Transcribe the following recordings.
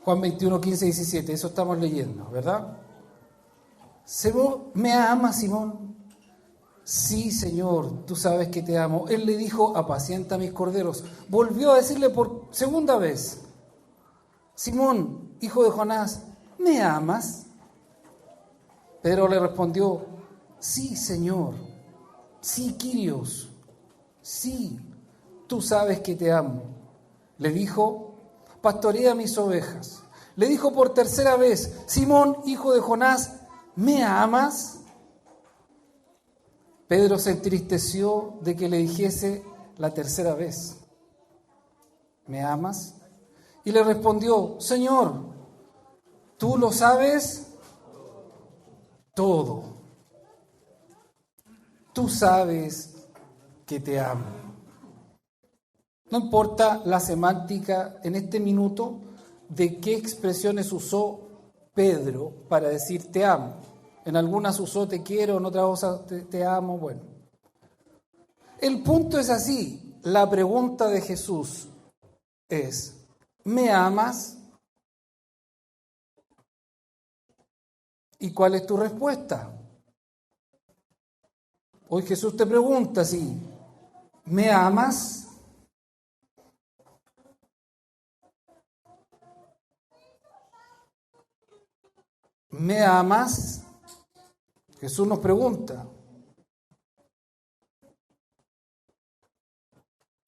Juan 21, 15, 17, eso estamos leyendo, ¿verdad? ¿Me ama, Simón? Sí, Señor, tú sabes que te amo. Él le dijo, apacienta mis corderos. Volvió a decirle por segunda vez, Simón, hijo de Jonás, ¿me amas? Pedro le respondió, sí, Señor, sí, Quirios, sí, tú sabes que te amo. Le dijo, pastorea mis ovejas. Le dijo por tercera vez, Simón, hijo de Jonás, ¿me amas? Pedro se entristeció de que le dijese la tercera vez, ¿me amas? Y le respondió, Señor, tú lo sabes todo. Tú sabes que te amo. No importa la semántica en este minuto de qué expresiones usó Pedro para decir te amo. En algunas usó te quiero, en otras usó te amo. Bueno, el punto es así. La pregunta de Jesús es, ¿me amas? ¿Y cuál es tu respuesta? Hoy Jesús te pregunta así, ¿me amas? ¿Me amas? Jesús nos pregunta,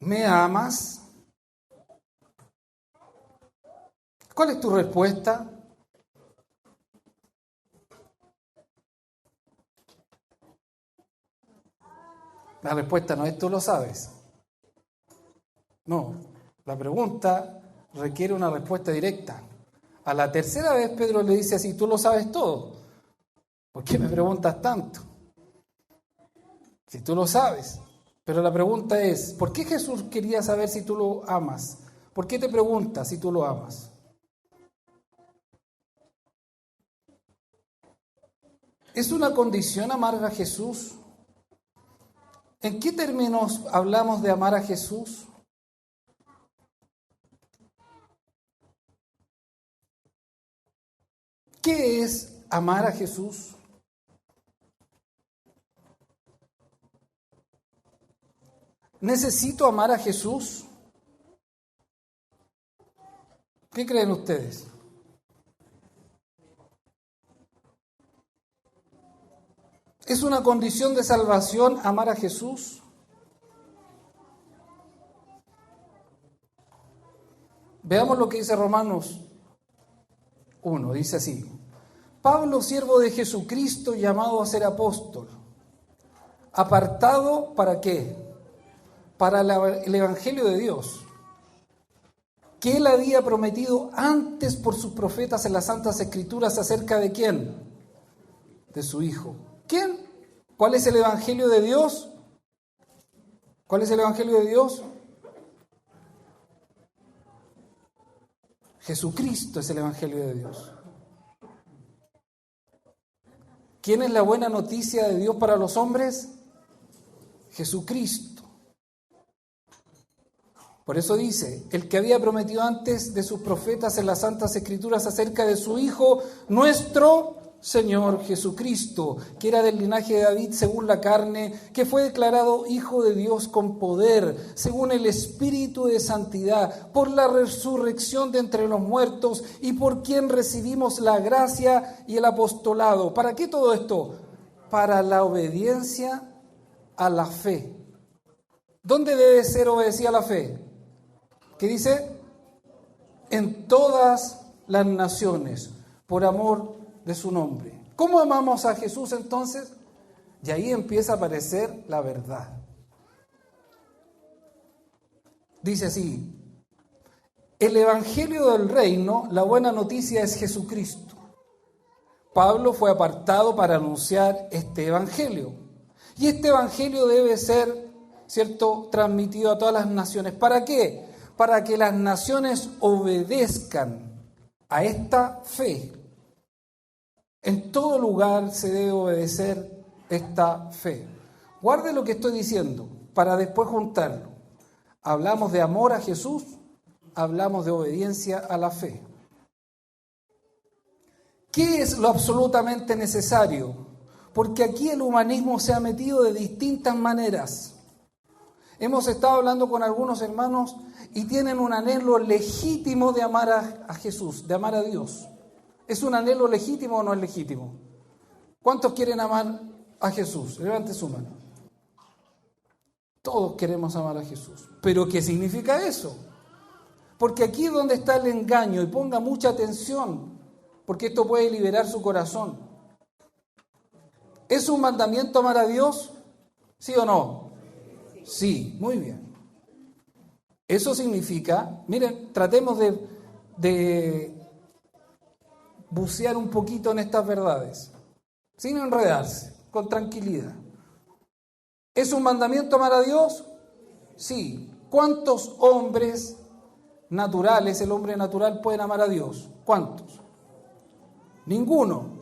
¿me amas? ¿Cuál es tu respuesta? La respuesta no es tú lo sabes. No, la pregunta requiere una respuesta directa. A la tercera vez Pedro le dice así, tú lo sabes todo. ¿Por qué me preguntas tanto? Si tú lo sabes. Pero la pregunta es, ¿por qué Jesús quería saber si tú lo amas? ¿Por qué te pregunta si tú lo amas? ¿Es una condición amar a Jesús? ¿En qué términos hablamos de amar a Jesús? ¿Qué es amar a Jesús? ¿Necesito amar a Jesús? ¿Qué creen ustedes? ¿Es una condición de salvación amar a Jesús? Veamos lo que dice Romanos 1, dice así. Pablo, siervo de Jesucristo, llamado a ser apóstol, apartado ¿para qué? Para el Evangelio de Dios, que él había prometido antes por sus profetas en las Santas Escrituras acerca de ¿quién? De su Hijo. ¿Quién? ¿Cuál es el Evangelio de Dios? ¿Cuál es el Evangelio de Dios? Jesucristo es el Evangelio de Dios. ¿Quién es la buena noticia de Dios para los hombres? Jesucristo. Por eso dice, el que había prometido antes de sus profetas en las Santas Escrituras acerca de su Hijo, nuestro Señor Jesucristo, que era del linaje de David según la carne, que fue declarado Hijo de Dios con poder, según el Espíritu de santidad, por la resurrección de entre los muertos y por quien recibimos la gracia y el apostolado. ¿Para qué todo esto? Para la obediencia a la fe. ¿Dónde debe ser obedecida la fe? ¿Qué dice? En todas las naciones, por amor de su nombre. ¿Cómo amamos a Jesús entonces? Y ahí empieza a aparecer la verdad. Dice así, el Evangelio del Reino, la buena noticia es Jesucristo. Pablo fue apartado para anunciar este Evangelio. Y este Evangelio debe ser, ¿cierto?, transmitido a todas las naciones. ¿Para qué? Para que las naciones obedezcan a esta fe. En todo lugar se debe obedecer esta fe. Guarde lo que estoy diciendo para después juntarlo. Hablamos de amor a Jesús, hablamos de obediencia a la fe. ¿Qué es lo absolutamente necesario? Porque aquí el humanismo se ha metido de distintas maneras. Hemos estado hablando con algunos hermanos y tienen un anhelo legítimo de amar a Jesús, de amar a Dios. ¿Es un anhelo legítimo o no es legítimo? ¿Cuántos quieren amar a Jesús? Levante su mano. Todos queremos amar a Jesús. ¿Pero qué significa eso? Porque aquí es donde está el engaño, y ponga mucha atención, porque esto puede liberar su corazón. ¿Es un mandamiento amar a Dios? ¿Sí o no? Sí, muy bien. Eso significa, miren, tratemos de bucear un poquito en estas verdades, sin enredarse, con tranquilidad. ¿Es un mandamiento amar a Dios? Sí. ¿Cuántos hombres naturales, el hombre natural, pueden amar a Dios? ¿Cuántos? Ninguno.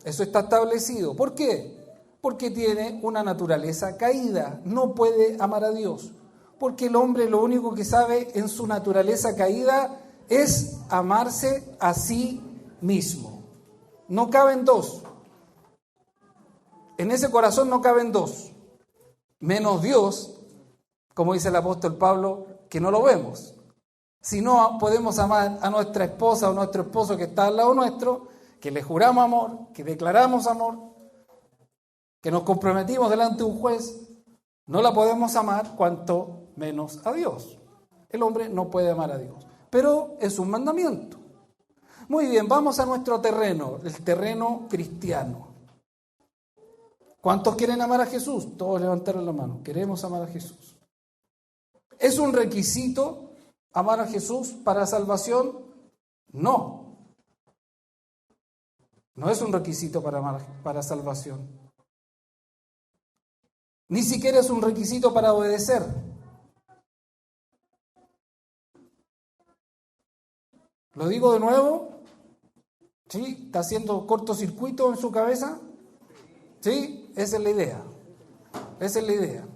Eso está establecido. ¿Por qué? Porque tiene una naturaleza caída. No puede amar a Dios. Porque el hombre lo único que sabe en su naturaleza caída es amarse a sí mismo. No caben dos. En ese corazón no caben dos. Menos Dios, como dice el apóstol Pablo, que no lo vemos. Si no podemos amar a nuestra esposa o nuestro esposo que está al lado nuestro, que le juramos amor, que declaramos amor, que nos comprometimos delante de un juez, no la podemos amar, cuanto menos a Dios. El hombre no puede amar a Dios, pero es un mandamiento. Muy bien, vamos a nuestro terreno, el terreno cristiano. ¿Cuántos quieren amar a Jesús? Todos levantaron la mano. Queremos amar a Jesús. ¿Es un requisito amar a Jesús para salvación? No. No es un requisito para salvación. Ni siquiera es un requisito para obedecer. ¿Lo digo de nuevo? ¿Sí? ¿Está haciendo cortocircuito en su cabeza? ¿Sí? Esa es la idea. Esa es la idea.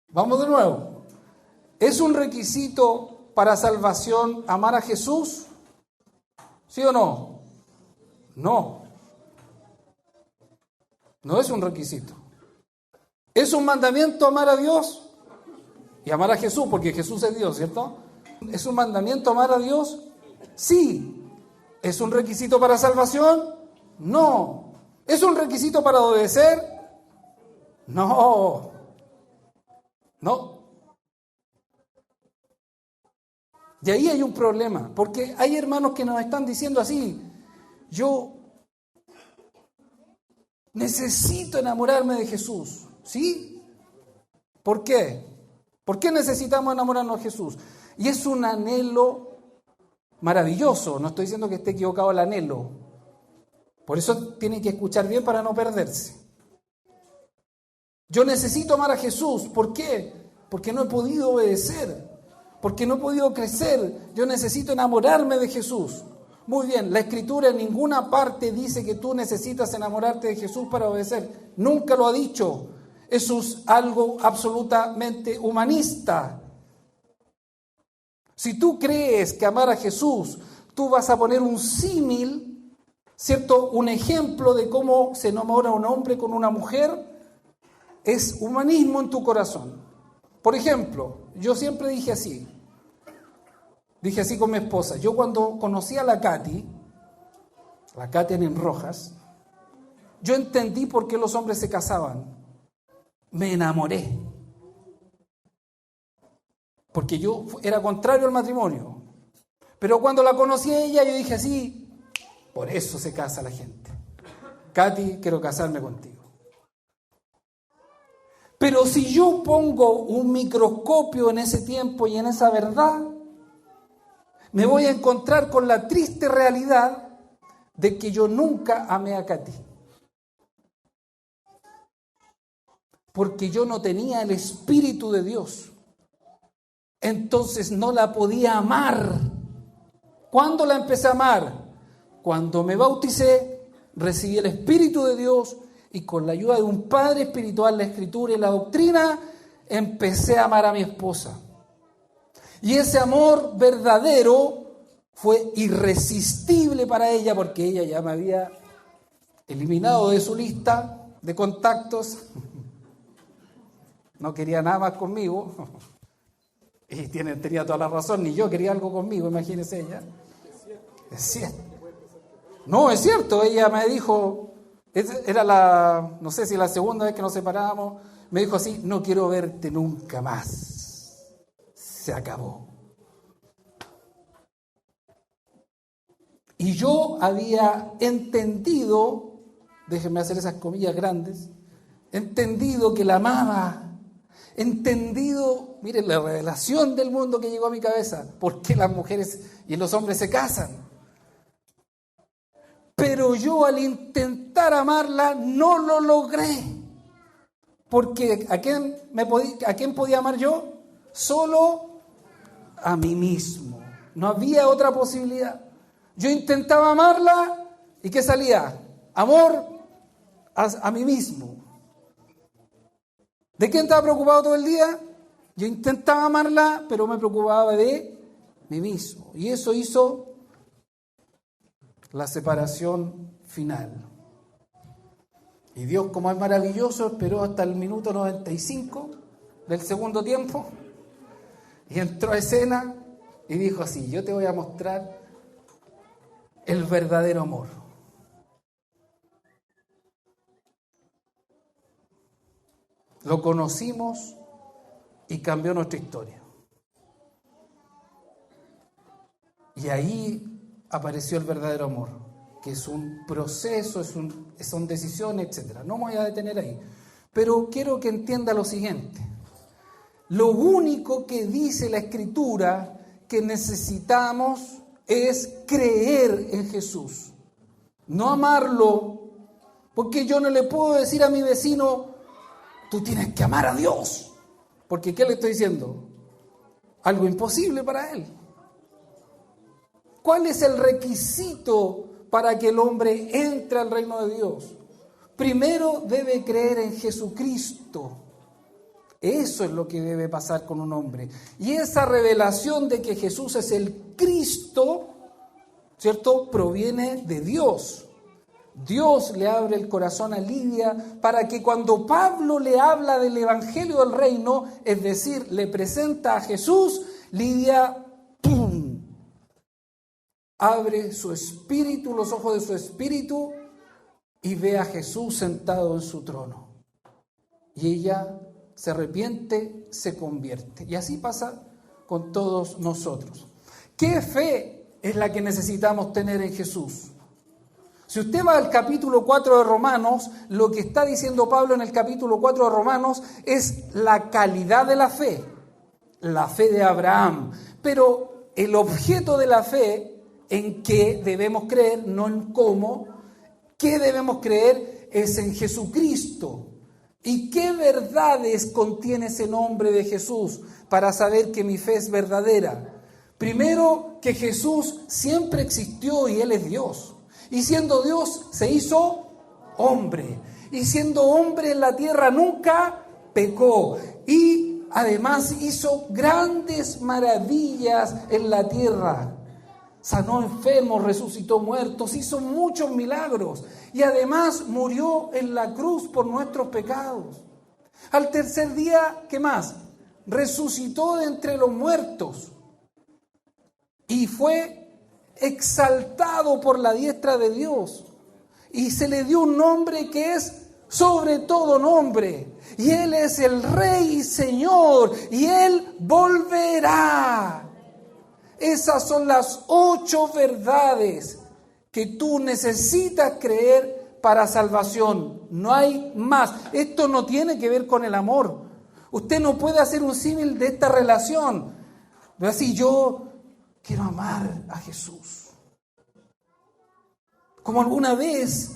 Vamos de nuevo. ¿Es un requisito para salvación amar a Jesús? ¿Sí o no? No. No es un requisito. ¿Es un mandamiento amar a Dios? Y amar a Jesús, porque Jesús es Dios, ¿cierto? ¿Es un mandamiento amar a Dios? Sí. ¿Es un requisito para salvación? No. ¿Es un requisito para obedecer? No. No. Y ahí hay un problema, porque hay hermanos que nos están diciendo así: yo necesito enamorarme de Jesús. ¿Sí? ¿Por qué? ¿Por qué necesitamos enamorarnos de Jesús? Y es un anhelo maravilloso. No estoy diciendo que esté equivocado el anhelo. Por eso tiene que escuchar bien para no perderse. Yo necesito amar a Jesús. ¿Por qué? Porque no he podido obedecer. Porque no he podido crecer. Yo necesito enamorarme de Jesús. Muy bien, la Escritura en ninguna parte dice que tú necesitas enamorarte de Jesús para obedecer. Nunca lo ha dicho. Eso es algo absolutamente humanista. Si tú crees que amar a Jesús, tú vas a poner un símil, ¿cierto? Un ejemplo de cómo se enamora un hombre con una mujer, es humanismo en tu corazón. Por ejemplo, yo siempre dije así con mi esposa. Yo cuando conocí a la Katy en Rojas, yo entendí por qué los hombres se casaban. Me enamoré. Porque yo era contrario al matrimonio. Pero cuando la conocí a ella, yo dije así: por eso se casa la gente. Katy, quiero casarme contigo. Pero si yo pongo un microscopio en ese tiempo y en esa verdad, me voy a encontrar con la triste realidad de que yo nunca amé a Katy. Porque yo no tenía el Espíritu de Dios. Entonces no la podía amar. ¿Cuándo la empecé a amar? Cuando me bauticé, recibí el Espíritu de Dios y con la ayuda de un Padre espiritual, la Escritura y la doctrina, empecé a amar a mi esposa. Y ese amor verdadero fue irresistible para ella porque ella ya me había eliminado de su lista de contactos. No quería nada más conmigo. Y tenía toda la razón, ni yo quería algo conmigo, imagínese ella. Es cierto. No, es cierto, ella me dijo, era no sé si la segunda vez que nos separábamos, me dijo así: no quiero verte nunca más. Se acabó. Y yo había entendido, déjenme hacer esas comillas grandes, entendido que la amaba, entendido, miren la revelación del mundo que llegó a mi cabeza, por qué las mujeres y los hombres se casan. Pero yo al intentar amarla no lo logré, porque ¿a quién podía amar yo? Solo a mí mismo, no había otra posibilidad. Yo intentaba amarla y ¿qué salía? Amor a mí mismo. ¿De quién estaba preocupado todo el día? Yo intentaba amarla, pero me preocupaba de mí mismo. Y eso hizo la separación final. Y Dios, como es maravilloso, esperó hasta el minuto 95 del segundo tiempo y entró a escena y dijo así: yo te voy a mostrar el verdadero amor. Lo conocimos y cambió nuestra historia. Y ahí apareció el verdadero amor, que es un proceso, son decisiones, etc. No me voy a detener ahí. Pero quiero que entienda lo siguiente. Lo único que dice la Escritura que necesitamos es creer en Jesús, no amarlo, porque yo no le puedo decir a mi vecino: tú tienes que amar a Dios, porque ¿qué le estoy diciendo? Algo imposible para él. ¿Cuál es el requisito para que el hombre entre al reino de Dios? Primero debe creer en Jesucristo. Eso es lo que debe pasar con un hombre. Y esa revelación de que Jesús es el Cristo, ¿cierto?, proviene de Dios. Dios le abre el corazón a Lidia para que cuando Pablo le habla del Evangelio del Reino, es decir, le presenta a Jesús, Lidia, ¡pum!, abre su espíritu, los ojos de su espíritu, y ve a Jesús sentado en su trono. Y ella se arrepiente, se convierte. Y así pasa con todos nosotros. ¿Qué fe es la que necesitamos tener en Jesús? Si usted va al capítulo 4 de Romanos, lo que está diciendo Pablo en el capítulo 4 de Romanos es la calidad de la fe de Abraham. Pero el objeto de la fe, en qué debemos creer, no en cómo, qué debemos creer es en Jesucristo. ¿Y qué verdades contiene ese nombre de Jesús para saber que mi fe es verdadera? Primero, que Jesús siempre existió y Él es Dios. Y siendo Dios, se hizo hombre. Y siendo hombre en la tierra, nunca pecó. Y además hizo grandes maravillas en la tierra. Sanó enfermos, resucitó muertos, hizo muchos milagros. Y además murió en la cruz por nuestros pecados. Al tercer día, ¿qué más? Resucitó de entre los muertos. Y fue exaltado por la diestra de Dios. Y se le dio un nombre que es sobre todo nombre. Y Él es el Rey y Señor. Y Él volverá. Esas son las 8 verdades que tú necesitas creer para salvación. No hay más. Esto no tiene que ver con el amor. Usted no puede hacer un símil de esta relación. Pero así yo quiero amar a Jesús. Como alguna vez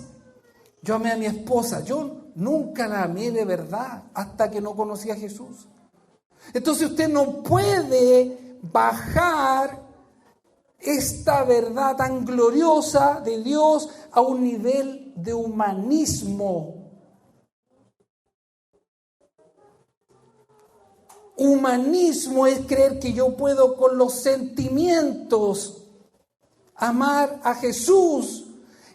yo amé a mi esposa. Yo nunca la amé de verdad hasta que no conocí a Jesús. Entonces usted no puede bajar esta verdad tan gloriosa de Dios a un nivel de humanismo. Humanismo es creer que yo puedo con los sentimientos amar a Jesús.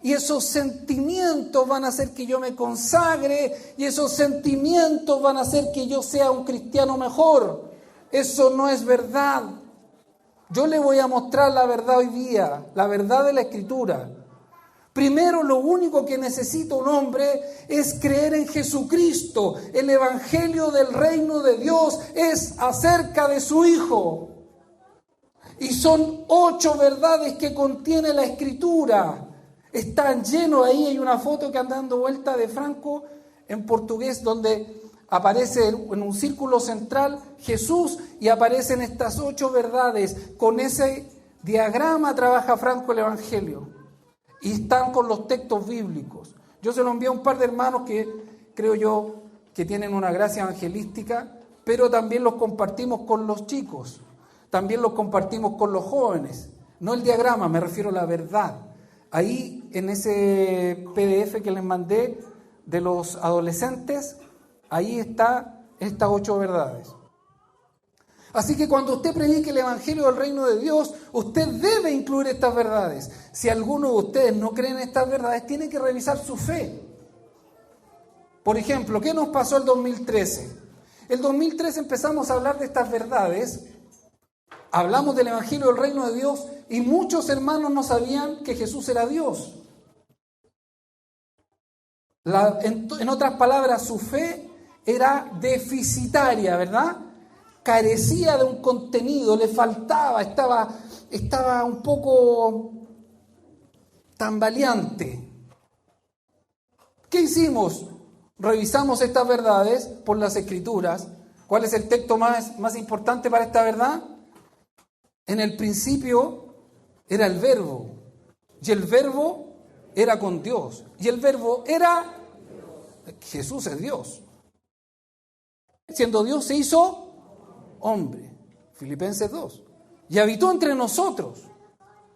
Y esos sentimientos van a hacer que yo me consagre, y esos sentimientos van a hacer que yo sea un cristiano mejor. Eso no es verdad. Yo le voy a mostrar la verdad hoy día, la verdad de la Escritura. Primero, lo único que necesita un hombre es creer en Jesucristo. El Evangelio del Reino de Dios es acerca de su Hijo. Y son 8 verdades que contiene la Escritura. Están llenos, ahí hay una foto que anda dando vuelta de Franco en portugués, donde aparece en un círculo central Jesús y aparecen estas 8 verdades. Con ese diagrama trabaja Franco el Evangelio y están con los textos bíblicos. Yo se lo envié a un par de hermanos que creo yo que tienen una gracia evangelística, pero también los compartimos con los chicos, también los compartimos con los jóvenes. No el diagrama, me refiero a la verdad. Ahí en ese PDF que les mandé de los adolescentes, ahí está estas 8 verdades. Así que cuando usted predique el Evangelio del Reino de Dios, usted debe incluir estas verdades. Si alguno de ustedes no cree en estas verdades, tiene que revisar su fe. Por ejemplo, ¿qué nos pasó el 2013? El 2013 empezamos a hablar de estas verdades, hablamos del Evangelio del Reino de Dios y muchos hermanos no sabían que Jesús era Dios. En otras palabras, su fe era deficitaria, ¿verdad? Carecía de un contenido, le faltaba, estaba un poco tambaleante. ¿Qué hicimos? Revisamos estas verdades por las Escrituras. ¿Cuál es el texto más importante para esta verdad? En el principio era el Verbo, y el Verbo era con Dios, y el Verbo era Jesús, es Dios. Siendo Dios se hizo hombre, Filipenses 2, y habitó entre nosotros,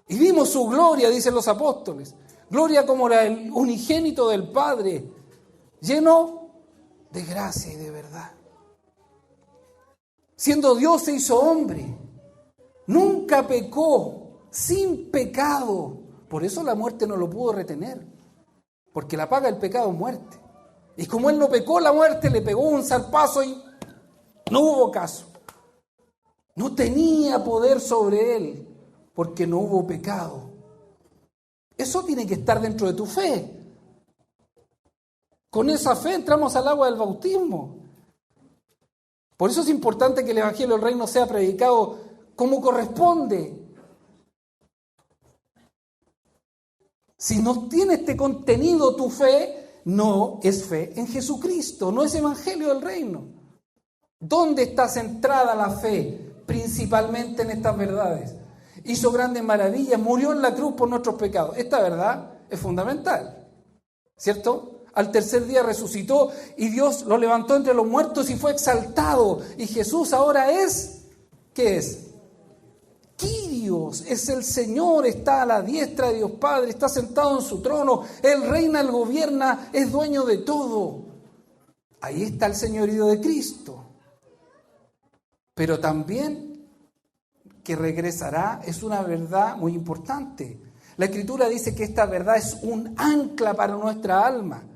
y vimos su gloria, dicen los apóstoles, gloria como era el unigénito del Padre, lleno de gracia y de verdad. Siendo Dios se hizo hombre, nunca pecó, sin pecado. Por eso la muerte no lo pudo retener, porque la paga del pecado es muerte. Y como él no pecó, la muerte le pegó un zarpazo y no hubo caso. No tenía poder sobre él, porque no hubo pecado. Eso tiene que estar dentro de tu fe. Con esa fe entramos al agua del bautismo. Por eso es importante que el Evangelio del Reino sea predicado como corresponde. Si no tiene este contenido tu fe, no es fe en Jesucristo, no es Evangelio del Reino. ¿Dónde está centrada la fe? Principalmente en estas verdades. Hizo grandes maravillas, murió en la cruz por nuestros pecados. Esta verdad es fundamental, ¿cierto? Al tercer día resucitó y Dios lo levantó entre los muertos y fue exaltado. Y Jesús ahora es, ¿qué es? Kyrios, es el Señor, está a la diestra de Dios Padre, está sentado en su trono, Él reina, Él gobierna, es dueño de todo. Ahí está el señorío de Cristo. Pero también que regresará es una verdad muy importante. La Escritura dice que esta verdad es un ancla para nuestra alma.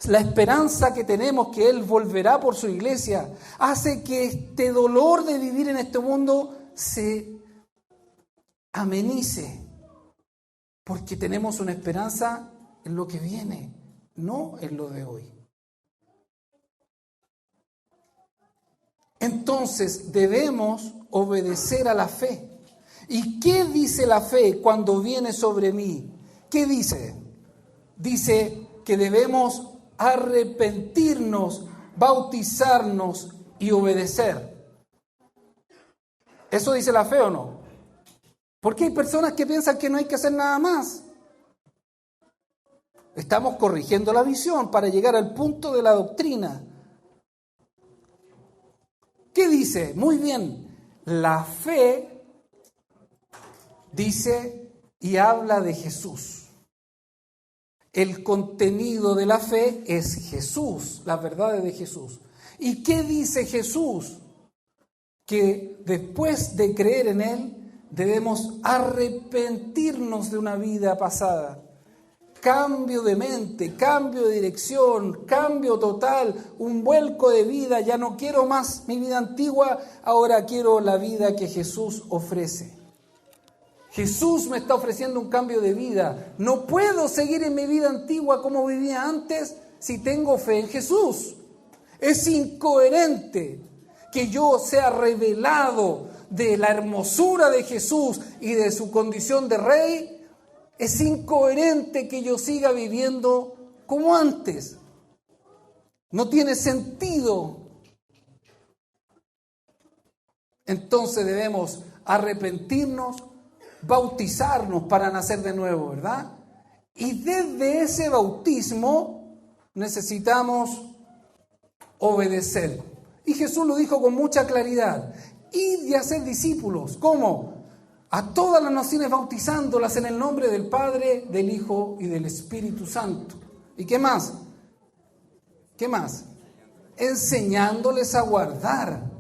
La esperanza que tenemos que Él volverá por su iglesia hace que este dolor de vivir en este mundo se amenice, porque tenemos una esperanza en lo que viene, no en lo de hoy. Entonces debemos obedecer a la fe. ¿Y qué dice la fe cuando viene sobre mí? ¿Qué dice? Dice que debemos arrepentirnos, bautizarnos y obedecer. ¿Eso dice la fe o no? Porque hay personas que piensan que no hay que hacer nada más. Estamos corrigiendo la visión para llegar al punto de la doctrina. ¿Qué dice? Muy bien, la fe dice y habla de Jesús. El contenido de la fe es Jesús, las verdades de Jesús. ¿Y qué dice Jesús? Que después de creer en Él, debemos arrepentirnos de una vida pasada. Cambio de mente, cambio de dirección, cambio total, un vuelco de vida. Ya no quiero más mi vida antigua, ahora quiero la vida que Jesús ofrece. Jesús me está ofreciendo un cambio de vida. No puedo seguir en mi vida antigua como vivía antes si tengo fe en Jesús. Es incoherente que yo sea revelado de la hermosura de Jesús y de su condición de rey. Es incoherente que yo siga viviendo como antes. No tiene sentido. Entonces debemos arrepentirnos, bautizarnos para nacer de nuevo, ¿verdad? Y desde ese bautismo necesitamos obedecer. Y Jesús lo dijo con mucha claridad. Id y hacer discípulos. ¿Cómo? A todas las naciones bautizándolas en el nombre del Padre, del Hijo y del Espíritu Santo. ¿Y qué más? ¿Qué más? Enseñándoles a guardar.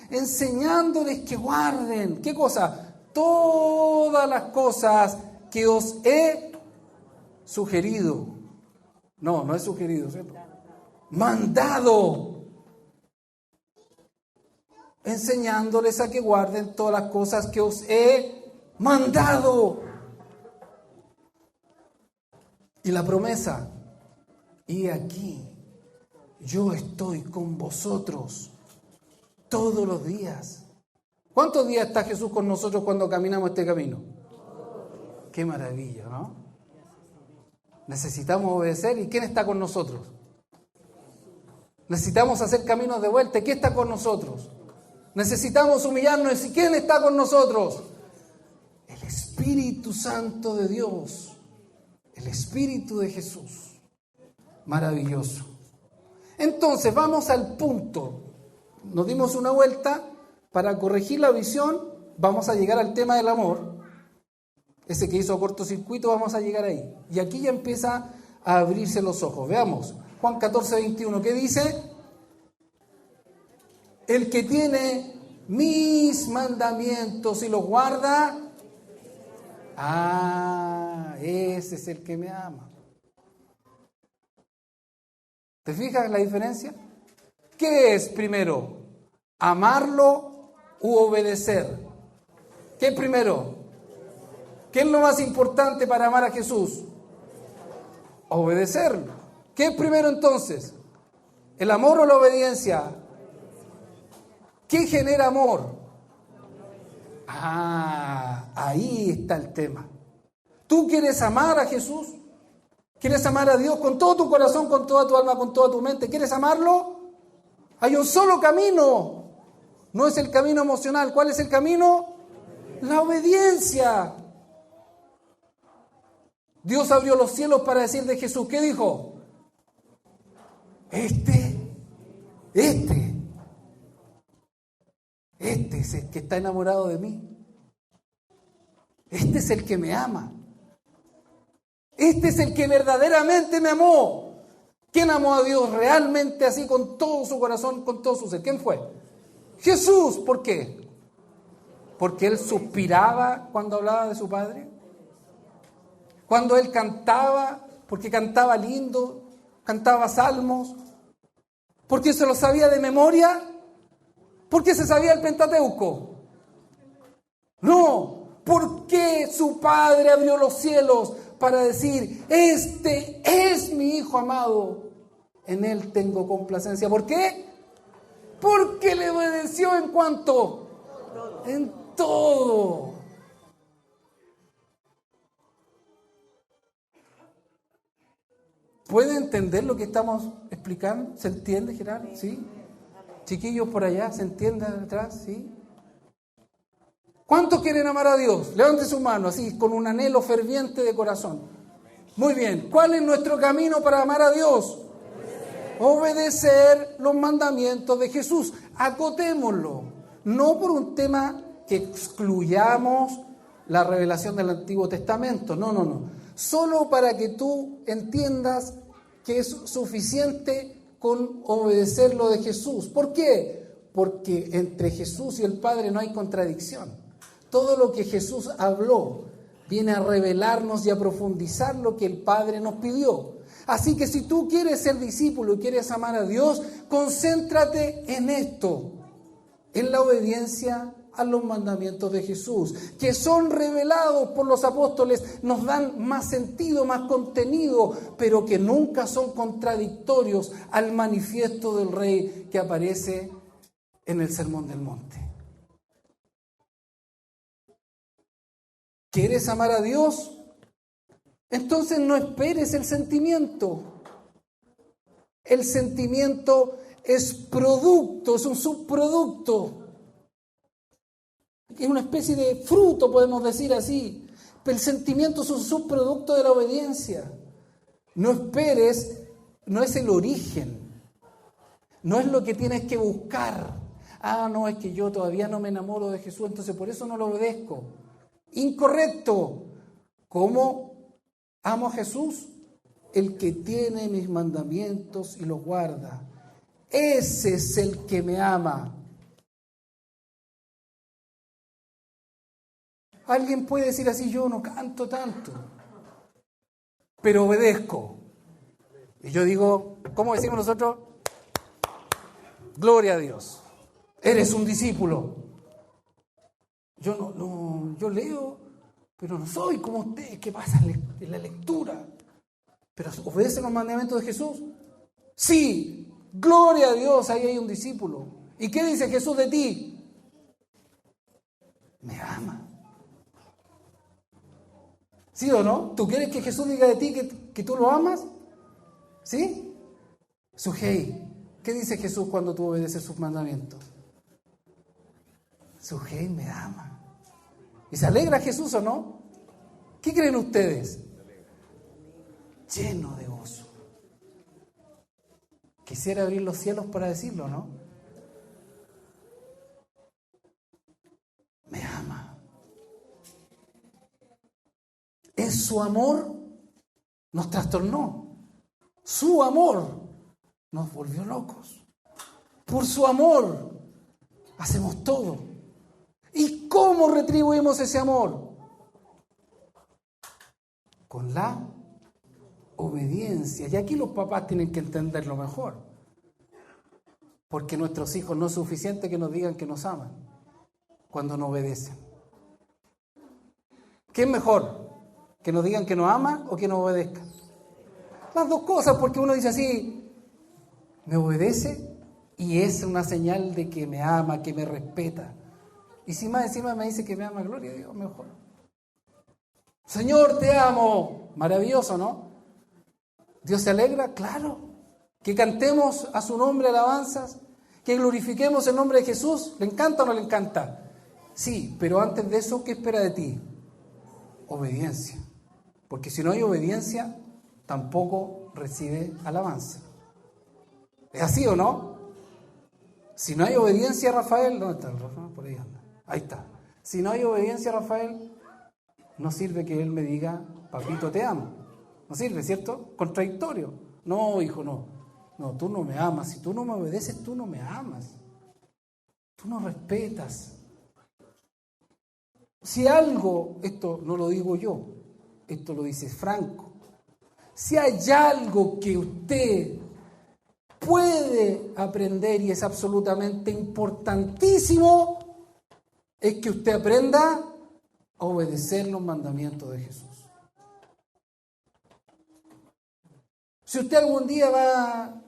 Enseñándoles que guarden. ¿Qué cosa? Todas las cosas que os he sugerido. No es sugerido, ¿cierto? Mandado. Enseñándoles a que guarden todas las cosas que os he mandado. Y la promesa, y aquí, yo estoy con vosotros todos los días. ¿Cuántos días está Jesús con nosotros cuando caminamos este camino? Qué maravilla, ¿no? Necesitamos obedecer. ¿Y quién está con nosotros? Necesitamos hacer caminos de vuelta. ¿Quién está con nosotros? Necesitamos humillarnos. ¿Y quién está con nosotros? El Espíritu Santo de Dios. El Espíritu de Jesús. Maravilloso. Entonces, vamos al punto. Nos dimos una vuelta para corregir la visión. Vamos a llegar al tema del amor. Ese que hizo cortocircuito, vamos a llegar ahí. Y aquí ya empieza a abrirse los ojos. Veamos. Juan 14, 21. ¿Qué dice? El que tiene mis mandamientos y los guarda, ese es el que me ama. ¿Te fijas la diferencia? ¿Qué es primero? ¿Amarlo u obedecer? ¿Qué es primero? ¿Qué es lo más importante para amar a Jesús? Obedecerlo. ¿Qué es primero entonces? ¿El amor o la obediencia? ¿Qué genera amor? Ahí está el tema. ¿Tú quieres amar a Jesús? ¿Quieres amar a Dios con todo tu corazón, con toda tu alma, con toda tu mente? ¿Quieres amarlo? Hay un solo camino. No es el camino emocional. ¿Cuál es el camino? La obediencia. Dios abrió los cielos para decir de Jesús. ¿Qué dijo? Este es el que está enamorado de mí. Este es el que me ama. Este es el que verdaderamente me amó. ¿Quién amó a Dios realmente así con todo su corazón, con todo su ser? ¿Quién fue? Jesús. ¿Por qué? Porque Él suspiraba cuando hablaba de su Padre. Cuando Él cantaba, porque cantaba lindo, cantaba salmos. Porque se lo sabía de memoria. Porque se sabía el Pentateuco. No, porque su Padre abrió los cielos para decir, este es mi Hijo amado, en Él tengo complacencia. ¿Por qué? Porque le obedeció en cuanto, en todo. ¿Puede entender lo que estamos explicando? ¿Se entiende, Gerardo? ¿Sí? Chiquillos por allá, ¿se entiende atrás? ¿Sí? ¿Cuántos quieren amar a Dios? Levante su mano, así, con un anhelo ferviente de corazón. Muy bien. ¿Cuál es nuestro camino para amar a Dios? Obedecer los mandamientos de Jesús. Acotémoslo. No por un tema que excluyamos la revelación del Antiguo Testamento. No. Solo para que tú entiendas que es suficiente con obedecer lo de Jesús. ¿Por qué? Porque entre Jesús y el Padre no hay contradicción. Todo lo que Jesús habló viene a revelarnos y a profundizar lo que el Padre nos pidió. Así que si tú quieres ser discípulo y quieres amar a Dios, concéntrate en esto, en la obediencia a los mandamientos de Jesús, que son revelados por los apóstoles, nos dan más sentido, más contenido, pero que nunca son contradictorios al manifiesto del Rey que aparece en el Sermón del Monte. ¿Quieres amar a Dios? Entonces no esperes el sentimiento. El sentimiento es producto, es un subproducto. Es una especie de fruto, podemos decir así. Pero el sentimiento es un subproducto de la obediencia. No esperes, no es el origen. No es lo que tienes que buscar. No, es que yo todavía no me enamoro de Jesús, entonces por eso no lo obedezco. Incorrecto. ¿Cómo amo a Jesús? El que tiene mis mandamientos y los guarda. Ese es el que me ama. Alguien puede decir así, yo no canto tanto, pero obedezco. Y yo digo, ¿cómo decimos nosotros? Gloria a Dios. Eres un discípulo. Yo leo, pero no soy como usted. ¿Qué pasa en la lectura? ¿Pero obedece los mandamientos de Jesús? Sí, gloria a Dios, ahí hay un discípulo. ¿Y qué dice Jesús de ti? Me ama. ¿Sí o no? ¿Tú quieres que Jesús diga de ti que tú lo amas? ¿Sí? Sujei. ¿Qué dice Jesús cuando tú obedeces sus mandamientos? Sujei me ama. ¿Y se alegra Jesús o no? ¿Qué creen ustedes? Lleno de gozo. Quisiera abrir los cielos para decirlo, ¿no? Me ama. Es su amor nos trastornó. Su amor nos volvió locos. Por su amor hacemos todo. ¿Y cómo retribuimos ese amor? Con la obediencia. Y aquí los papás tienen que entenderlo mejor. Porque nuestros hijos no es suficiente que nos digan que nos aman cuando no obedecen. ¿Qué es mejor? ¿Que nos digan que nos aman o que nos obedezcan? Las dos cosas, porque uno dice así, me obedece y es una señal de que me ama, que me respeta. Y si más encima me dice que me ama, gloria a Dios, mejor. Señor, te amo. Maravilloso, ¿no? ¿Dios se alegra? Claro. Que cantemos a su nombre alabanzas, que glorifiquemos el nombre de Jesús. ¿Le encanta o no le encanta? Sí, pero antes de eso, ¿qué espera de ti? Obediencia. Porque si no hay obediencia, tampoco recibe alabanza. ¿Es así o no? Si no hay obediencia, Rafael, ¿dónde está el Rafael? Por ahí anda. Ahí está. Si no hay obediencia, Rafael, no sirve que él me diga, papito, te amo. No sirve, ¿cierto? Contradictorio. No, hijo, no. No, tú no me amas. Si tú no me obedeces, tú no me amas. Tú no respetas. Si algo, esto no lo digo yo, esto lo dice Franco, si hay algo que usted puede aprender y es absolutamente importantísimo, es que usted aprenda a obedecer los mandamientos de Jesús. Si usted algún día va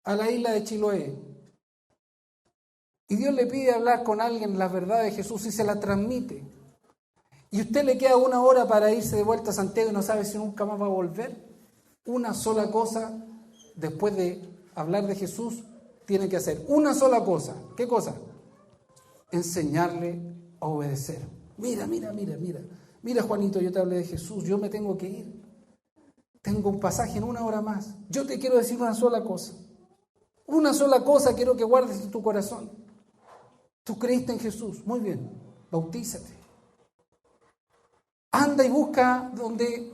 a la isla de Chiloé y Dios le pide hablar con alguien la verdad de Jesús y se la transmite, y usted le queda 1 hora para irse de vuelta a Santiago y no sabe si nunca más va a volver, una sola cosa, después de hablar de Jesús, tiene que hacer. Una sola cosa. ¿Qué cosa? Enseñarle a obedecer. Mira, Juanito, yo te hablé de Jesús, yo me tengo que ir. Tengo un pasaje en 1 hora más. Yo te quiero decir una sola cosa. Una sola cosa quiero que guardes en tu corazón. Tú creíste en Jesús. Muy bien, bautízate. Anda y busca donde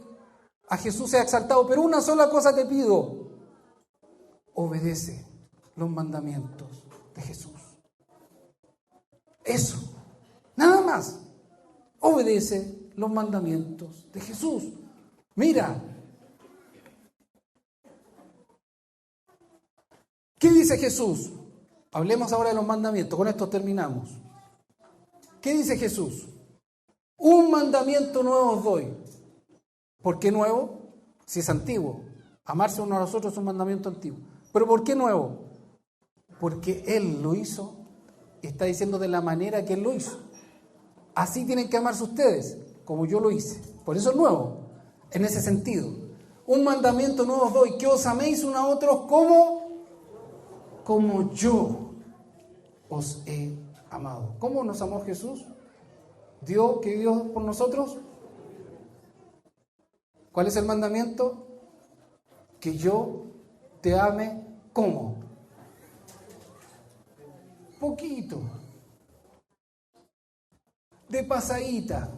a Jesús sea exaltado. Pero una sola cosa te pido. Obedece los mandamientos de Jesús. Eso. Nada más. más? Obedece los mandamientos de Jesús. Mira, ¿qué dice Jesús? Hablemos ahora de los mandamientos, con esto terminamos. ¿Qué dice Jesús? Un mandamiento nuevo os doy. ¿Por qué nuevo? Si es antiguo. Amarse uno a los otros es un mandamiento antiguo. ¿Pero por qué nuevo? Porque Él lo hizo, está diciendo de la manera que Él lo hizo. Así tienen que amarse ustedes, como yo lo hice. Por eso es nuevo, en ese sentido. Un mandamiento nuevo os doy, que os améis unos a otros como yo os he amado. ¿Cómo nos amó Jesús? ¿Qué dio por nosotros? ¿Cuál es el mandamiento? Que yo te ame, ¿cómo? Poquito. De pasadita.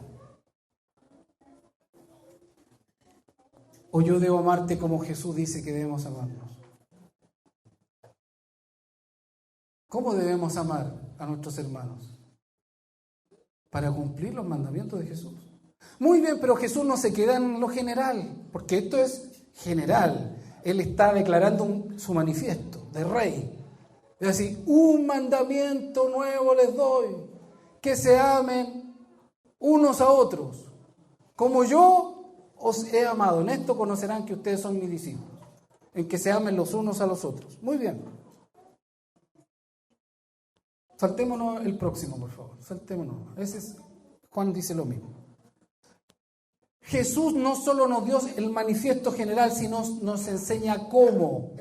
¿O yo debo amarte como Jesús dice que debemos amarnos? ¿Cómo debemos amar a nuestros hermanos? Para cumplir los mandamientos de Jesús. Muy bien, pero Jesús no se queda en lo general, porque esto es general. Él está declarando su manifiesto de rey. Es decir, un mandamiento nuevo les doy, que se amen unos a otros, como yo os he amado. En esto conocerán que ustedes son mis discípulos, en que se amen los unos a los otros. Muy bien. Saltémonos el próximo, por favor. Saltémonos. Juan dice lo mismo. Jesús no solo nos dio el manifiesto general, sino nos enseña cómo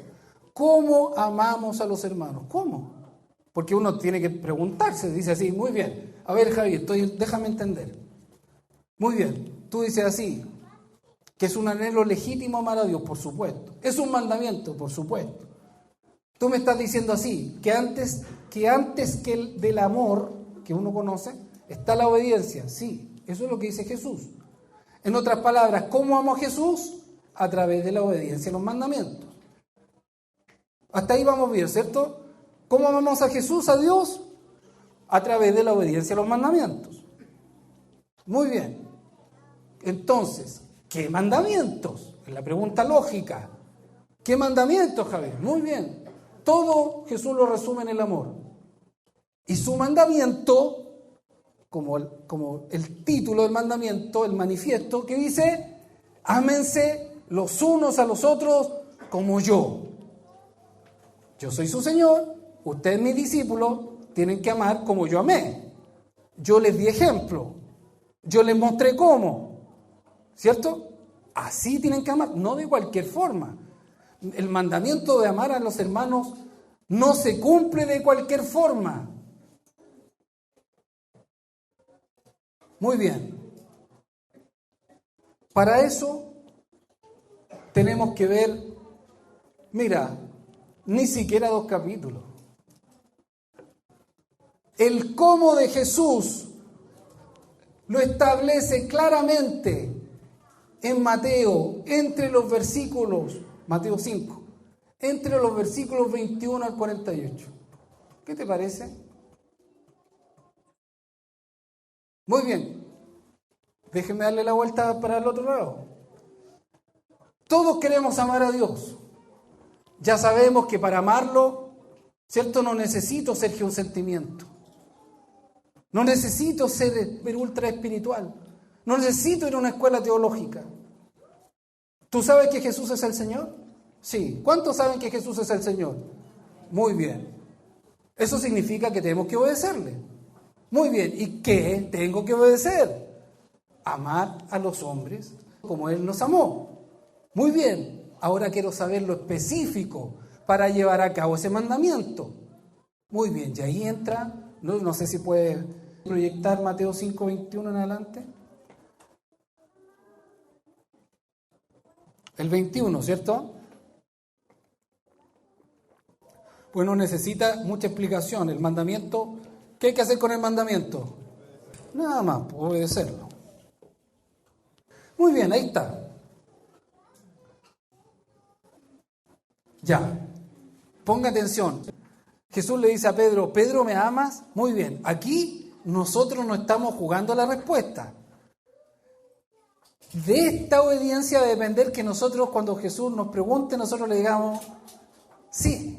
amamos a los hermanos. ¿Cómo? Porque uno tiene que preguntarse, dice así, muy bien. A ver, Javier, déjame entender. Muy bien, tú dices así, que es un anhelo legítimo amar a Dios, por supuesto. Es un mandamiento, por supuesto. Tú me estás diciendo así, que antes que del amor que uno conoce, está la obediencia. Sí, eso es lo que dice Jesús. En otras palabras, ¿cómo amo a Jesús? A través de la obediencia a los mandamientos. Hasta ahí vamos bien, ¿cierto? ¿Cómo amamos a Jesús, a Dios? A través de la obediencia a los mandamientos. Muy bien. Entonces, ¿qué mandamientos? Es la pregunta lógica. ¿Qué mandamientos, Javier? Muy bien. Todo Jesús lo resume en el amor. Y su mandamiento, como el título del mandamiento, el manifiesto, que dice, ámense los unos a los otros como yo. Yo soy su Señor, ustedes mis discípulos, tienen que amar como yo amé. Yo les di ejemplo, yo les mostré cómo, ¿cierto? Así tienen que amar, no de cualquier forma. El mandamiento de amar a los hermanos no se cumple de cualquier forma. Muy bien. Para eso tenemos que ver, mira, ni siquiera 2 capítulos. El cómo de Jesús lo establece claramente en Mateo, Mateo 5, entre los versículos 21 al 48. ¿Qué te parece? Muy bien. Déjenme darle la vuelta para el otro lado. Todos queremos amar a Dios. Ya sabemos que para amarlo, ¿cierto? No necesito ser geosentimiento. No necesito ser ultra espiritual. No necesito ir a una escuela teológica. ¿Tú sabes que Jesús es el Señor? Sí. ¿Cuántos saben que Jesús es el Señor? Muy bien. Eso significa que tenemos que obedecerle. Muy bien. ¿Y qué tengo que obedecer? Amar a los hombres como Él nos amó. Muy bien. Ahora quiero saber lo específico para llevar a cabo ese mandamiento. Muy bien. Y ahí entra, no sé si puede proyectar Mateo 5, 21 en adelante. El 21, ¿cierto? Pues no necesita mucha explicación. El mandamiento, ¿qué hay que hacer con el mandamiento? Nada más, obedecerlo. Muy bien, ahí está. Ya, ponga atención. Jesús le dice a Pedro, Pedro, ¿me amas? Muy bien, aquí nosotros no estamos jugando la respuesta. De esta obediencia va a depender que nosotros, cuando Jesús nos pregunte, nosotros le digamos sí,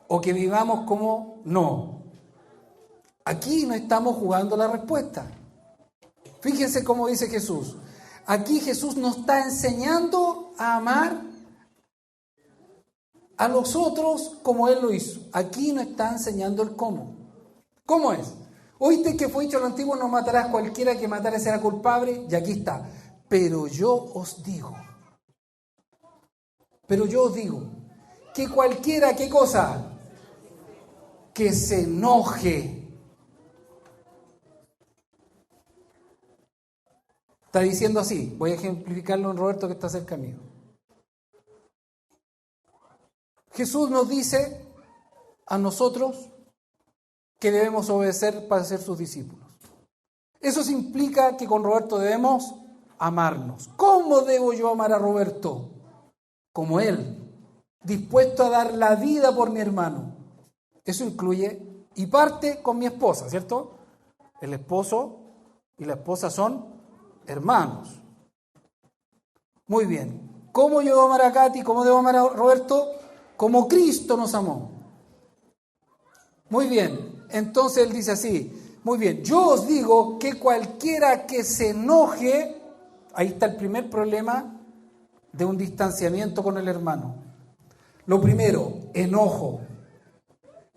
o que vivamos como no. Aquí no estamos jugando la respuesta. Fíjense cómo dice Jesús. Aquí Jesús nos está enseñando a amar a los otros como Él lo hizo. Aquí nos está enseñando el cómo. ¿Cómo es? Oíste que fue dicho en lo antiguo, no matarás, cualquiera que matare será culpable, y aquí está. Pero yo os digo, que cualquiera, ¿qué cosa? Que se enoje. Está diciendo así, voy a ejemplificarlo en Roberto que está cerca mío. Jesús nos dice a nosotros que debemos obedecer para ser sus discípulos. Eso implica que con Roberto debemos amarnos. ¿Cómo debo yo amar a Roberto? Como él, dispuesto a dar la vida por mi hermano. Eso incluye y parte con mi esposa, ¿cierto? El esposo y la esposa son hermanos. Muy bien. ¿Cómo yo debo amar a Katy? ¿Cómo debo amar a Roberto? Como Cristo nos amó. Muy bien. Entonces él dice así. Muy bien. Yo os digo que cualquiera que se enoje, ahí está el primer problema de un distanciamiento con el hermano. Lo primero, enojo.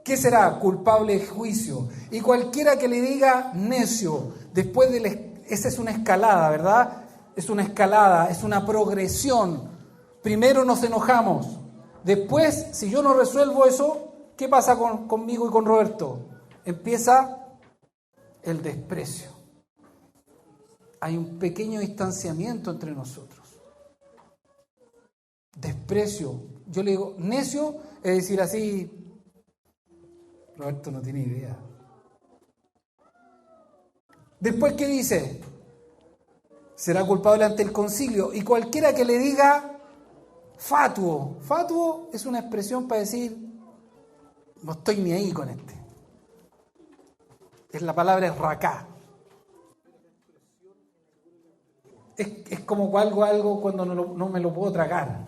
¿Qué será? Culpable de juicio. Y cualquiera que le diga necio, después de esa es una escalada, ¿verdad? Es una escalada, es una progresión. Primero nos enojamos. Después, si yo no resuelvo eso, ¿qué pasa conmigo y con Roberto? Empieza el desprecio. Hay un pequeño distanciamiento entre nosotros. Desprecio. Yo le digo, necio, es decir así, Roberto no tiene idea. Después, ¿qué dice? Será culpable ante el concilio. Y cualquiera que le diga fatuo. Fatuo es una expresión para decir, no estoy ni ahí con este. La palabra es racá. Es como algo cuando no me lo puedo tragar.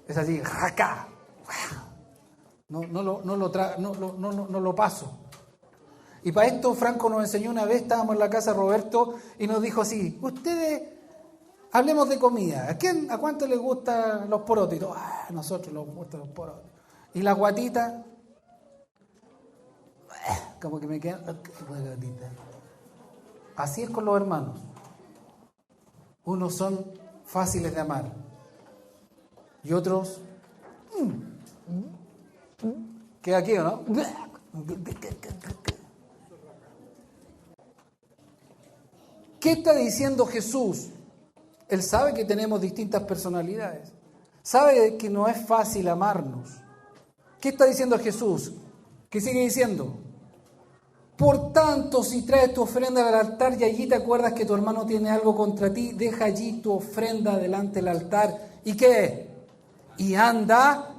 Es así, racá. No lo paso. Y para esto Franco nos enseñó una vez, estábamos en la casa de Roberto y nos dijo así, ustedes, hablemos de comida. ¿A cuánto les gustan los porotos? Y todo, a nosotros nos gustan los porotos. ¿Y la guatita? Como que me quedan... Así es con los hermanos. Unos son fáciles de amar y otros... ¿Queda aquí o no? ¿Qué está diciendo Jesús? Él sabe que tenemos distintas personalidades. Sabe que no es fácil amarnos. ¿Qué está diciendo Jesús? ¿Qué sigue diciendo? Por tanto, si traes tu ofrenda al altar y allí te acuerdas que tu hermano tiene algo contra ti, deja allí tu ofrenda delante del altar. ¿Y qué? Y anda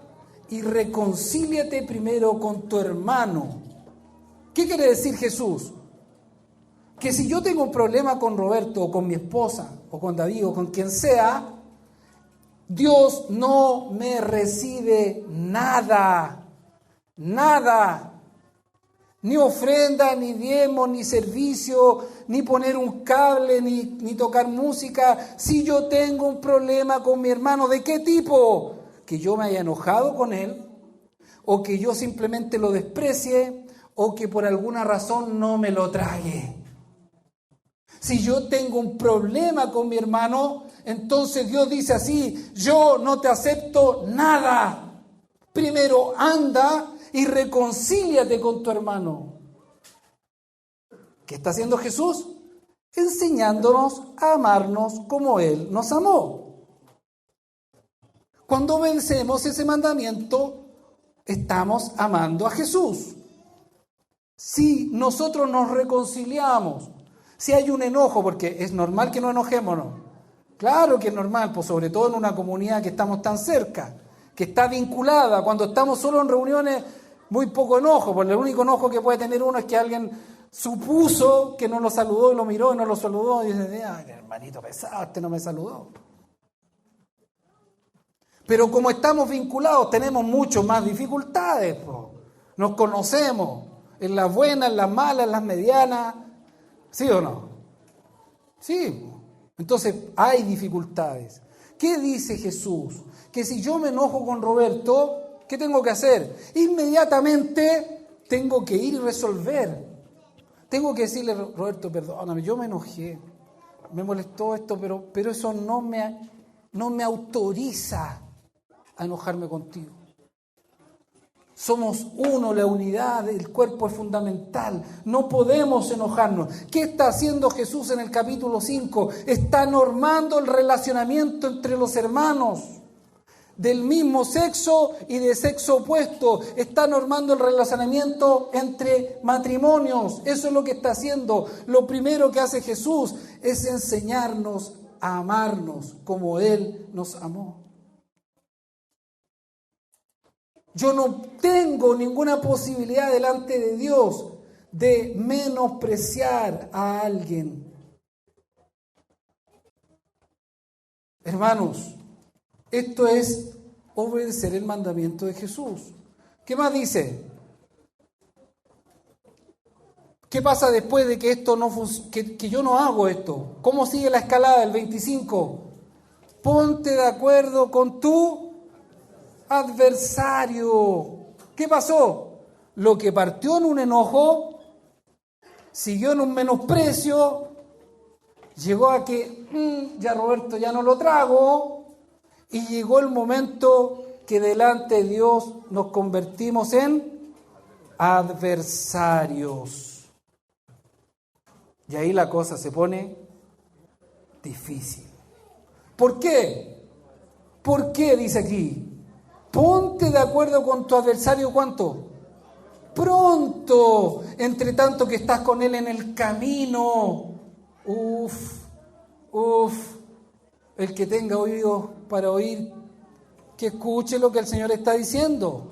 y reconcíliate primero con tu hermano. ¿Qué quiere decir Jesús? Que si yo tengo un problema con Roberto o con mi esposa o con David o con quien sea, Dios no me recibe nada, ni ofrenda, ni diezmo, ni servicio, ni poner un cable, ni tocar música. Si yo tengo un problema con mi hermano, ¿de qué tipo? Que yo me haya enojado con él, o que yo simplemente lo desprecie, o que por alguna razón no me lo trague. Si yo tengo un problema con mi hermano, entonces Dios dice así, yo no te acepto nada. Primero anda y reconcíliate con tu hermano. ¿Qué está haciendo Jesús? Enseñándonos a amarnos como Él nos amó. Cuando obedecemos ese mandamiento, estamos amando a Jesús. Si nosotros nos reconciliamos, si hay un enojo, porque es normal que nos enojemos, ¿no? Claro que es normal, pues sobre todo en una comunidad que estamos tan cerca, que está vinculada, cuando estamos solo en reuniones, Muy poco enojo, porque el único enojo que puede tener uno es que alguien supuso que no lo saludó y lo miró y no lo saludó y dice, ay, hermanito pesado, este no me saludó. Pero como estamos vinculados, tenemos mucho más dificultades, po. Nos conocemos, en las buenas, en las malas, en las medianas, ¿sí o no? Sí, entonces hay dificultades. ¿Qué dice Jesús? Que si yo me enojo con Roberto, ¿qué tengo que hacer? Inmediatamente tengo que ir y resolver. Tengo que decirle, Roberto, perdóname, yo me enojé, me molestó esto, pero eso no me autoriza a enojarme contigo. Somos uno, la unidad del cuerpo es fundamental. No podemos enojarnos. ¿Qué está haciendo Jesús en el capítulo 5? Está normando el relacionamiento entre los hermanos del mismo sexo y de sexo opuesto. Está normando el relacionamiento entre matrimonios. Eso es lo que está haciendo. Lo primero que hace Jesús es enseñarnos a amarnos como Él nos amó. Yo no tengo ninguna posibilidad delante de Dios de menospreciar a alguien. Hermanos, esto es obedecer el mandamiento de Jesús. ¿Qué más dice? ¿Qué pasa después de que esto no que yo no hago esto? ¿Cómo sigue la escalada del 25? Ponte de acuerdo con tu adversario. ¿Qué pasó? Lo que partió en un enojo, siguió en un menosprecio, llegó a que ya Roberto ya no lo trago, y llegó el momento que delante de Dios nos convertimos en adversarios. Y ahí la cosa se pone difícil. ¿Por qué? ¿Por qué dice aquí? Ponte de acuerdo con tu adversario, ¿cuánto? Pronto, entre tanto que estás con él en el camino. El que tenga oídos para oír, que escuche lo que el Señor está diciendo.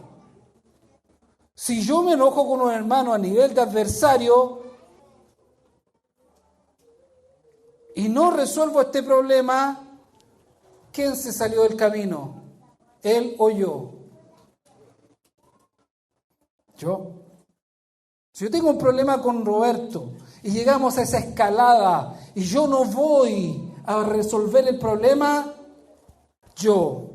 Si yo me enojo con un hermano a nivel de adversario y no resuelvo este problema, ¿quién se salió del camino? ¿Él o yo? Yo. Si yo tengo un problema con Roberto y llegamos a esa escalada y yo no voy a resolver el problema, yo,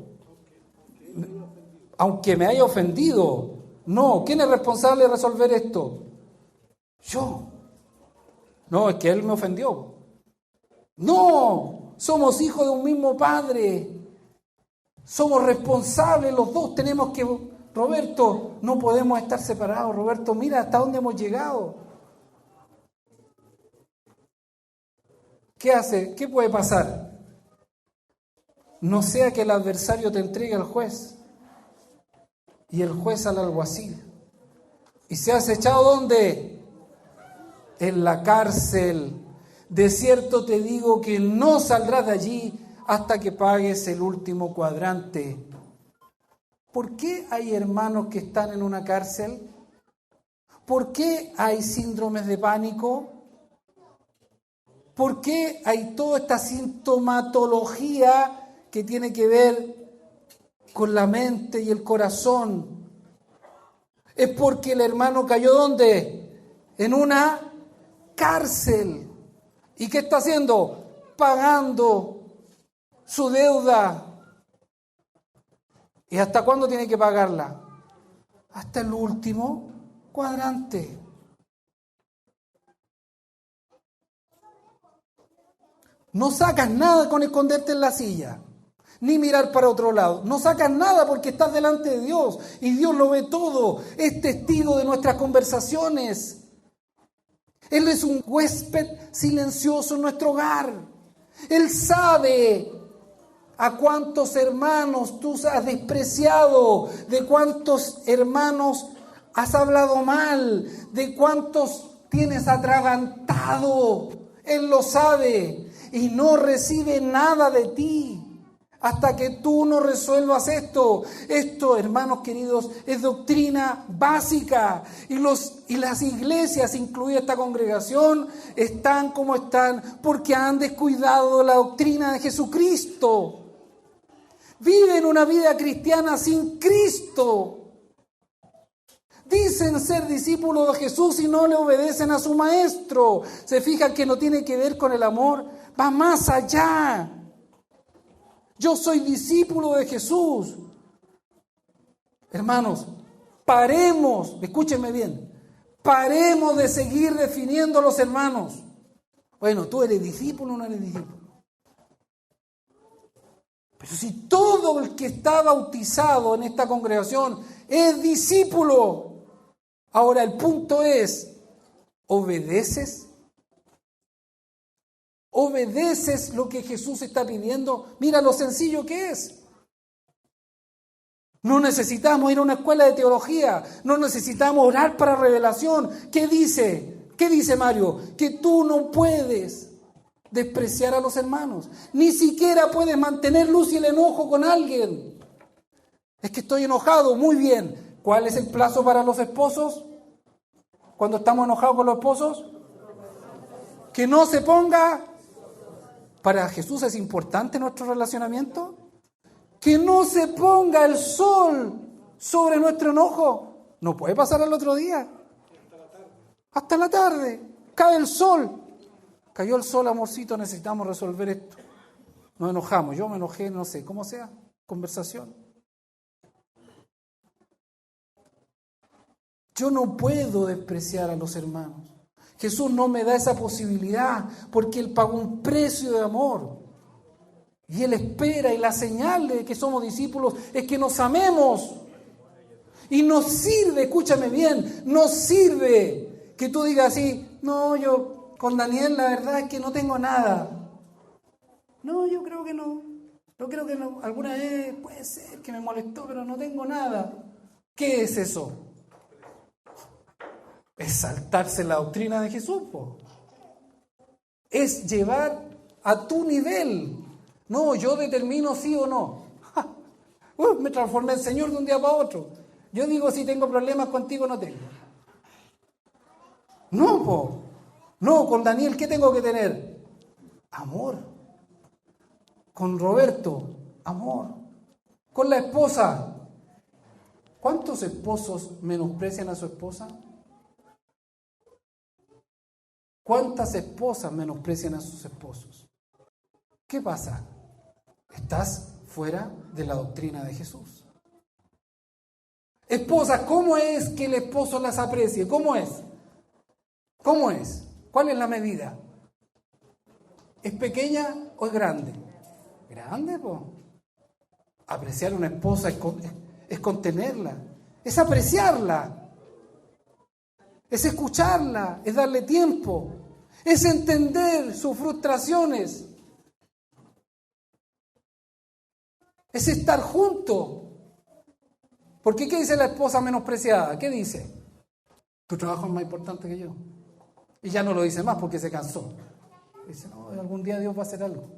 aunque me haya ofendido, no. ¿Quién es responsable de resolver esto? Yo. No, es que él me ofendió. No, somos hijos de un mismo padre. Somos responsables los dos, tenemos que... Roberto, no podemos estar separados. Roberto, mira hasta dónde hemos llegado. ¿Qué hace? ¿Qué puede pasar? No sea que el adversario te entregue al juez y el juez al alguacil. ¿Y seas echado dónde? En la cárcel. De cierto te digo que no saldrás de allí hasta que pagues el último cuadrante. ¿Por qué hay hermanos que están en una cárcel? ¿Por qué hay síndromes de pánico? ¿Por qué hay toda esta sintomatología que tiene que ver con la mente y el corazón? Es porque el hermano cayó ¿dónde? En una cárcel. ¿Y qué está haciendo? Pagando su deuda. ¿Y hasta cuándo tiene que pagarla? Hasta el último cuadrante. No sacas nada con esconderte en la silla, ni mirar para otro lado. No sacas nada porque estás delante de Dios y Dios lo ve todo. Es testigo de nuestras conversaciones. Él es un huésped silencioso en nuestro hogar. Él sabe a cuántos hermanos tú has despreciado, de cuántos hermanos has hablado mal, de cuántos tienes atragantado. Él lo sabe y no recibe nada de ti hasta que tú no resuelvas esto. Esto, hermanos queridos, es doctrina básica. Y las iglesias, incluida esta congregación, están como están porque han descuidado la doctrina de Jesucristo. Viven una vida cristiana sin Cristo. Dicen ser discípulos de Jesús y no le obedecen a su maestro. Se fijan que no tiene que ver con el amor, va más allá. Yo soy discípulo de Jesús. Hermanos, paremos, escúchenme bien, paremos de seguir definiendo a los hermanos. Bueno, tú eres discípulo o no eres discípulo. Pero si todo el que está bautizado en esta congregación es discípulo, ahora el punto es, ¿obedeces? ¿Obedeces lo que Jesús está pidiendo? Mira lo sencillo que es. No necesitamos ir a una escuela de teología, no necesitamos orar para revelación. ¿Qué dice? ¿Qué dice Mario? Que tú no puedes despreciar a los hermanos. Ni siquiera puedes mantener luz y el enojo con alguien. Es que estoy enojado, muy bien. ¿Cuál es el plazo para los esposos? Cuando estamos enojados con los esposos, que no se ponga. ¿Para Jesús es importante nuestro relacionamiento? Que no se ponga el sol sobre nuestro enojo. No puede pasar al otro día. Hasta la tarde. Cae el sol. Cayó el sol, amorcito, necesitamos resolver esto. Nos enojamos. Yo me enojé, no sé, cómo sea. Conversación. Yo no puedo despreciar a los hermanos. Jesús no me da esa posibilidad porque Él pagó un precio de amor. Y Él espera, y la señal de que somos discípulos es que nos amemos. Y nos sirve, escúchame bien, nos sirve que tú digas así, no, yo con Daniel la verdad es que no tengo nada. No, yo creo que no. Yo creo que no. Alguna vez puede ser que me molestó, pero no tengo nada. ¿Qué es eso? Es saltarse la doctrina de Jesús, po. Es llevar a tu nivel. No, yo determino sí o no. Me transformé en Señor de un día para otro. Yo digo si tengo problemas contigo no tengo. No, po. No, con Daniel, ¿qué tengo que tener? Amor. Con Roberto, amor. Con la esposa. ¿Cuántos esposos menosprecian a su esposa? ¿Cuántas esposas menosprecian a sus esposos? ¿Qué pasa? Estás fuera de la doctrina de Jesús. Esposas, ¿cómo es que el esposo las aprecie? ¿Cómo es? ¿Cómo es? ¿Cuál es la medida? ¿Es pequeña o es grande? Grande, pues. Apreciar a una esposa es contenerla, es apreciarla. Es escucharla, es darle tiempo, es entender sus frustraciones, es estar junto. Porque ¿qué dice la esposa menospreciada? ¿Qué dice? Tu trabajo es más importante que yo. Y ya no lo dice más porque se cansó. Dice, no, algún día Dios va a hacer algo.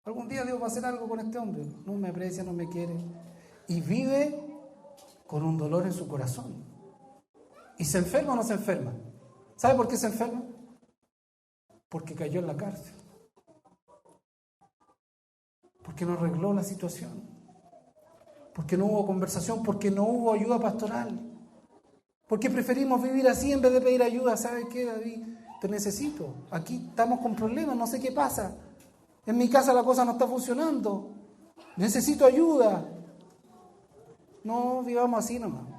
Algún día Dios va a hacer algo con este hombre. No me aprecia, no me quiere. Y vive con un dolor en su corazón. ¿Y se enferma o no se enferma? ¿Sabe por qué se enferma? Porque cayó en la cárcel. Porque no arregló la situación. Porque no hubo conversación. Porque no hubo ayuda pastoral. Porque preferimos vivir así en vez de pedir ayuda. ¿Sabes qué, David? Te necesito. Aquí estamos con problemas, no sé qué pasa. En mi casa la cosa no está funcionando. Necesito ayuda. No vivamos así nomás.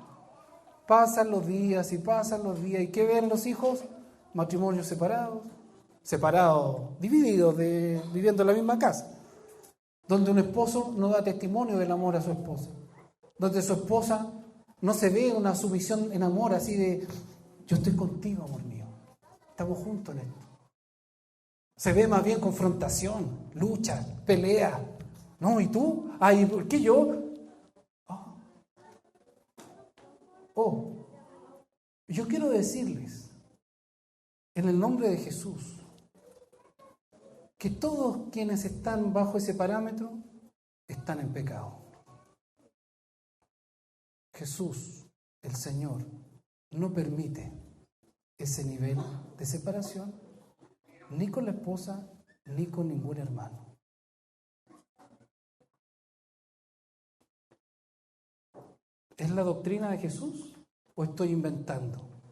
Pasan los días y pasan los días. ¿Y qué ven los hijos? Matrimonios separados, divididos, viviendo en la misma casa. Donde un esposo no da testimonio del amor a su esposa. Donde su esposa no se ve una sumisión en amor así de, yo estoy contigo, amor mío. Estamos juntos en esto. Se ve más bien confrontación, lucha, pelea. No, ¿y tú? Ay, ¿por qué yo? Yo quiero decirles, en el nombre de Jesús, que todos quienes están bajo ese parámetro están en pecado. Jesús, el Señor, no permite ese nivel de separación ni con la esposa ni con ningún hermano. ¿Es la doctrina de Jesús o estoy inventando?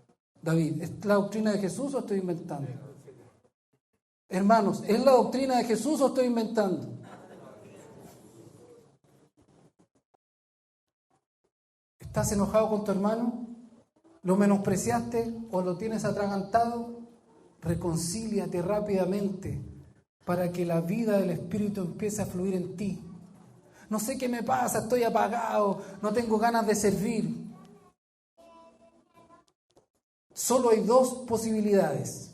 David, ¿es la doctrina de Jesús o estoy inventando? Hermanos, ¿es la doctrina de Jesús o estoy inventando? ¿Estás enojado con tu hermano? ¿Lo menospreciaste o lo tienes atragantado? Reconcíliate rápidamente para que la vida del Espíritu empiece a fluir en ti. No sé qué me pasa, estoy apagado, no tengo ganas de servir. Solo hay dos posibilidades.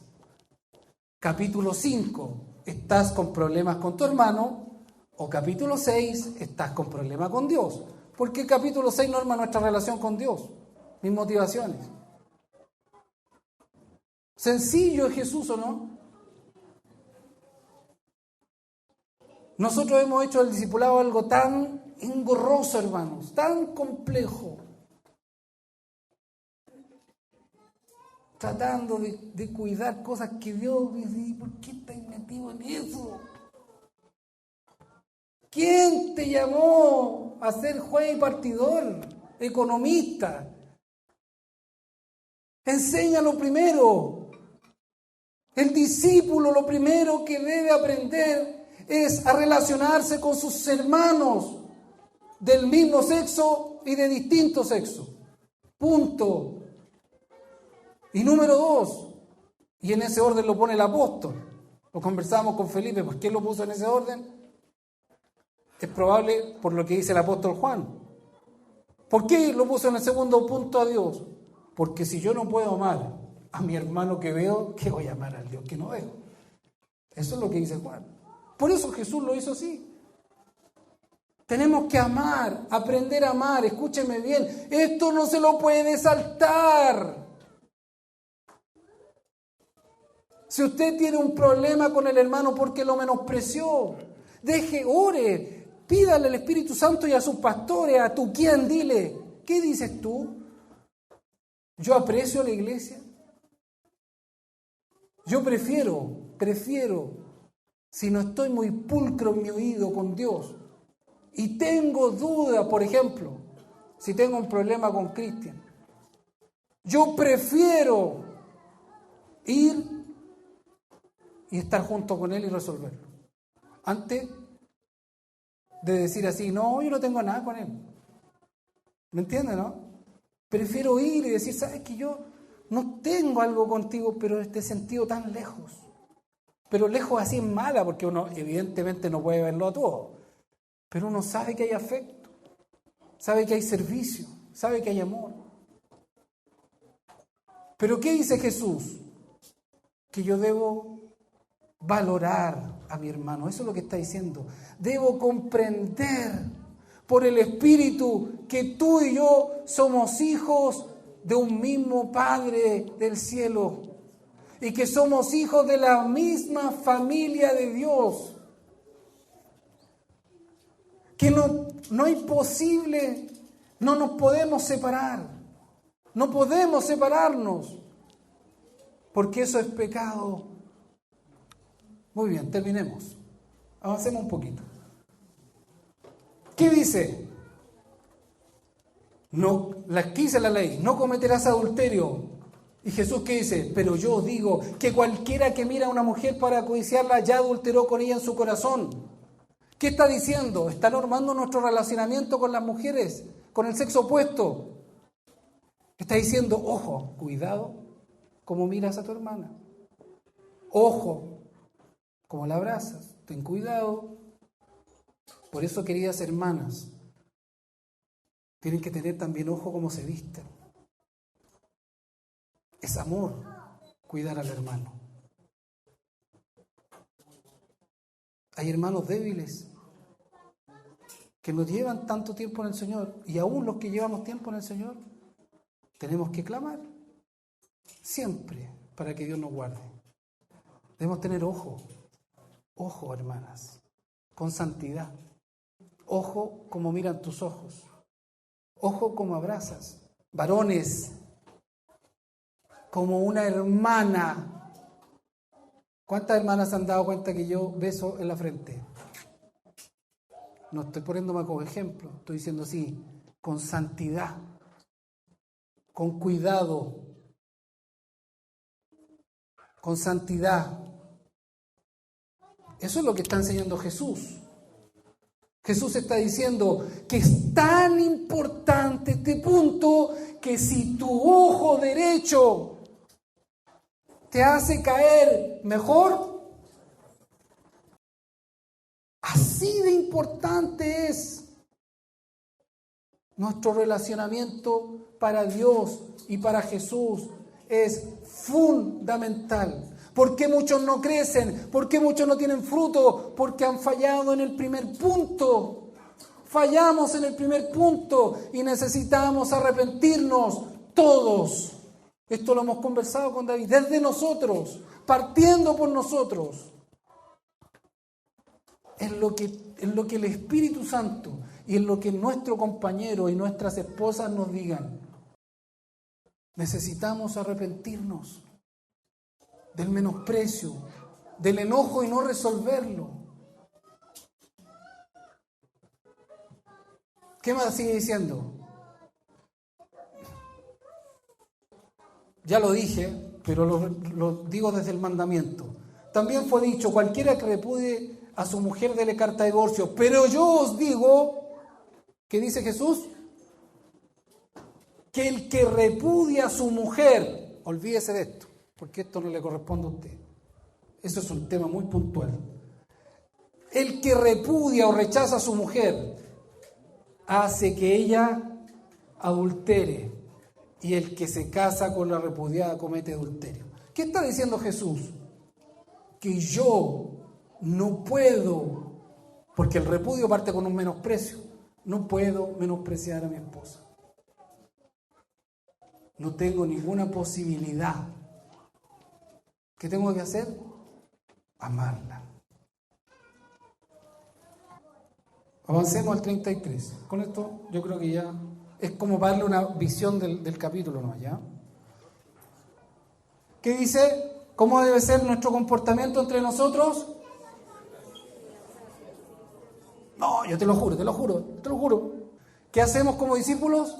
Capítulo 5, estás con problemas con tu hermano, o capítulo 6, estás con problemas con Dios. ¿Por qué capítulo 6 norma nuestra relación con Dios? Mis motivaciones. Sencillo es Jesús, ¿o no? Nosotros hemos hecho del discipulado algo tan engorroso, hermanos, tan complejo. Tratando de cuidar cosas que Dios dice, ¿por qué estás metido en eso? ¿Quién te llamó a ser juez y partidor, economista? Enséñalo primero. El discípulo lo primero que debe aprender es a relacionarse con sus hermanos del mismo sexo y de distinto sexo. Punto. Y número 2, y en ese orden lo pone el apóstol. Lo conversábamos con Felipe, ¿por qué lo puso en ese orden? Es probable por lo que dice el apóstol Juan. ¿Por qué lo puso en el segundo punto a Dios? Porque si yo no puedo amar a mi hermano que veo, ¿qué voy a amar al Dios que no veo? Eso es lo que dice Juan. Por eso Jesús lo hizo así. Tenemos que amar, aprender a amar. Escúcheme bien, esto no se lo puede saltar. Si usted tiene un problema con el hermano porque lo menospreció, ore, pídale al Espíritu Santo y a sus pastores, a tu quien, dile, ¿qué dices tú? Yo aprecio a la iglesia. Yo prefiero, si no estoy muy pulcro en mi oído con Dios y tengo duda, por ejemplo, si tengo un problema con Cristian, yo prefiero ir y estar junto con él y resolverlo. Antes de decir así, no, yo no tengo nada con él. ¿Me entiende, no? Prefiero ir y decir, ¿sabes que yo no tengo algo contigo, pero este sentido tan lejos? Pero lejos así es mala, porque uno evidentemente no puede verlo a todo. Pero uno sabe que hay afecto, sabe que hay servicio, sabe que hay amor. ¿Pero qué dice Jesús? Que yo debo valorar a mi hermano. Eso es lo que está diciendo. Debo comprender por el Espíritu que tú y yo somos hijos de un mismo Padre del cielo y que somos hijos de la misma familia de Dios. Que no hay posible, no nos podemos separar. No podemos separarnos porque eso es pecado. Muy bien, terminemos. Avancemos un poquito. ¿Qué dice? ¿Qué dice la ley? No cometerás adulterio. ¿Y Jesús qué dice? Pero yo digo que cualquiera que mira a una mujer para codiciarla ya adulteró con ella en su corazón. ¿Qué está diciendo? Está normando nuestro relacionamiento con las mujeres, con el sexo opuesto. Está diciendo, ojo, cuidado cómo miras a tu hermana. Ojo, cómo la abrazas. Ten cuidado. Por eso, queridas hermanas, tienen que tener también ojo cómo se visten. Es amor cuidar al hermano. Hay hermanos débiles que no llevan tanto tiempo en el Señor, y aún los que llevamos tiempo en el Señor, tenemos que clamar siempre para que Dios nos guarde. Debemos tener ojo Ojo, hermanas, con santidad. Ojo como miran tus ojos. Ojo como abrazas. Varones, como una hermana. ¿Cuántas hermanas se han dado cuenta que yo beso en la frente? No estoy poniéndome como ejemplo, estoy diciendo así, con santidad, con cuidado, con santidad. Eso es lo que está enseñando Jesús. Jesús está diciendo que es tan importante este punto que si tu ojo derecho te hace caer mejor, así de importante es nuestro relacionamiento para Dios y para Jesús. Es fundamental. ¿Por qué muchos no crecen? ¿Por qué muchos no tienen fruto? Porque han fallado en el primer punto. Fallamos en el primer punto y necesitamos arrepentirnos todos. Esto lo hemos conversado con David, desde nosotros, partiendo por nosotros. En lo que el Espíritu Santo y en lo que nuestro compañero y nuestras esposas nos digan. Necesitamos arrepentirnos del menosprecio, del enojo y no resolverlo. ¿Qué más sigue diciendo? Ya lo dije, pero lo digo desde el mandamiento. También fue dicho, cualquiera que repudie a su mujer dele carta de divorcio. Pero yo os digo, ¿qué dice Jesús? Que el que repudia a su mujer, olvídese de esto, porque esto no le corresponde a usted. Eso es un tema muy puntual. El que repudia o rechaza a su mujer hace que ella adultere, y el que se casa con la repudiada comete adulterio. ¿Qué está diciendo Jesús? Que yo no puedo, porque el repudio parte con un menosprecio, no puedo menospreciar a mi esposa. No tengo ninguna posibilidad. ¿Qué tengo que hacer? Amarla. Avancemos al 33. Con esto yo creo que ya es como para darle una visión del capítulo, ¿no? ¿Ya? ¿Qué dice? ¿Cómo debe ser nuestro comportamiento entre nosotros? No, yo te lo juro. ¿Qué hacemos como discípulos?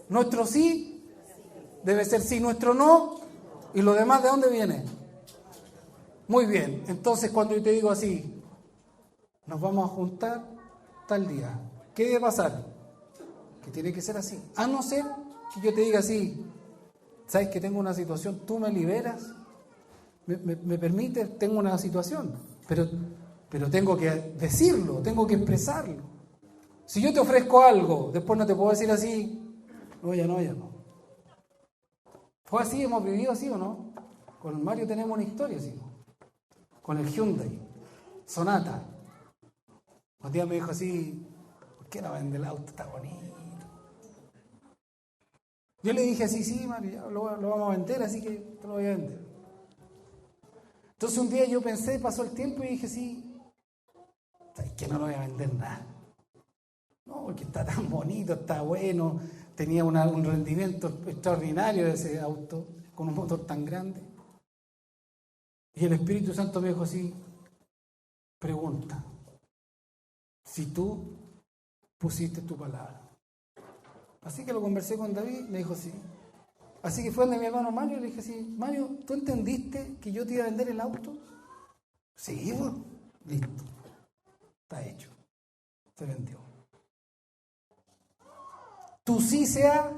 Nuestro sí debe ser sí, nuestro no, y lo demás ¿de dónde viene? Muy bien, entonces cuando yo te digo así, nos vamos a juntar tal día, ¿qué debe pasar? Que tiene que ser así, a no ser que yo te diga así, ¿sabes que tengo una situación? ¿Tú me liberas? ¿Me permites? Tengo una situación, pero tengo que decirlo, tengo que expresarlo. Si yo te ofrezco algo, después no te puedo decir así, no. ¿Fue así? ¿Hemos vivido así o no? Con el Mario tenemos una historia así. Con el Hyundai Sonata. Un día me dijo así, ¿por qué no vende el auto? Está bonito. Yo le dije así, sí, Mario, lo vamos a vender, así que te lo voy a vender. Entonces un día yo pensé, pasó el tiempo y dije, sí, ¿sabes qué? No lo voy a vender nada. No, porque está tan bonito, está bueno, tenía un rendimiento extraordinario de ese auto, con un motor tan grande. Y el Espíritu Santo me dijo así, pregunta, si tú pusiste tu palabra. Así que lo conversé con David, me dijo sí. Así que fue donde mi hermano Mario y le dije sí, Mario, ¿tú entendiste que yo te iba a vender el auto? Sí, pues, listo, está hecho, se vendió. Tú sí sea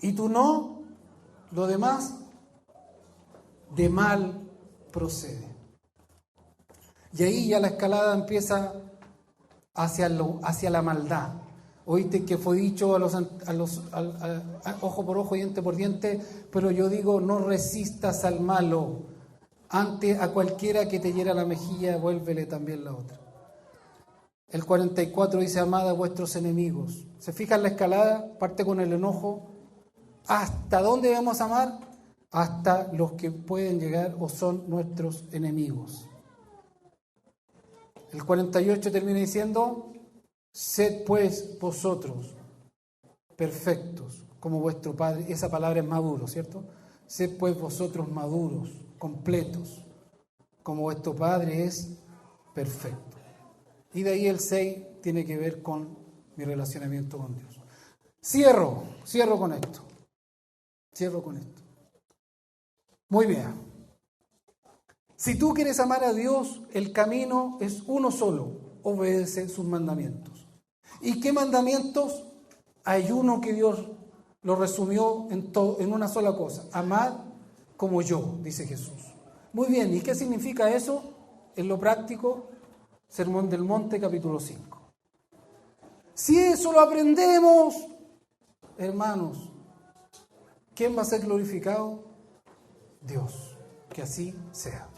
y tú no, lo demás de mal procede. Y ahí ya la escalada empieza hacia la maldad. Oíste que fue dicho ojo por ojo, diente por diente, pero yo digo, no resistas al malo. Ante a cualquiera que te hiera la mejilla, vuélvele también la otra. El 44 dice, amad a vuestros enemigos. ¿Se fijan la escalada? Parte con el enojo. ¿Hasta dónde debemos amar? hasta los que pueden llegar o son nuestros enemigos. El 48 termina diciendo: sed pues vosotros perfectos, como vuestro Padre. Esa palabra es maduro, ¿cierto? Sed pues vosotros maduros, completos, como vuestro Padre es perfecto. Y de ahí el 6 tiene que ver con mi relacionamiento con Dios. Cierro con esto. Muy bien. Si tú quieres amar a Dios, el camino es uno solo: obedece sus mandamientos. ¿Y qué mandamientos? Hay uno que Dios lo resumió en una sola cosa: amad como yo, dice Jesús. Muy bien, ¿y qué significa eso? En lo práctico, Sermón del Monte, capítulo 5. Si eso lo aprendemos, hermanos, ¿quién va a ser glorificado? Dios. Que así sea.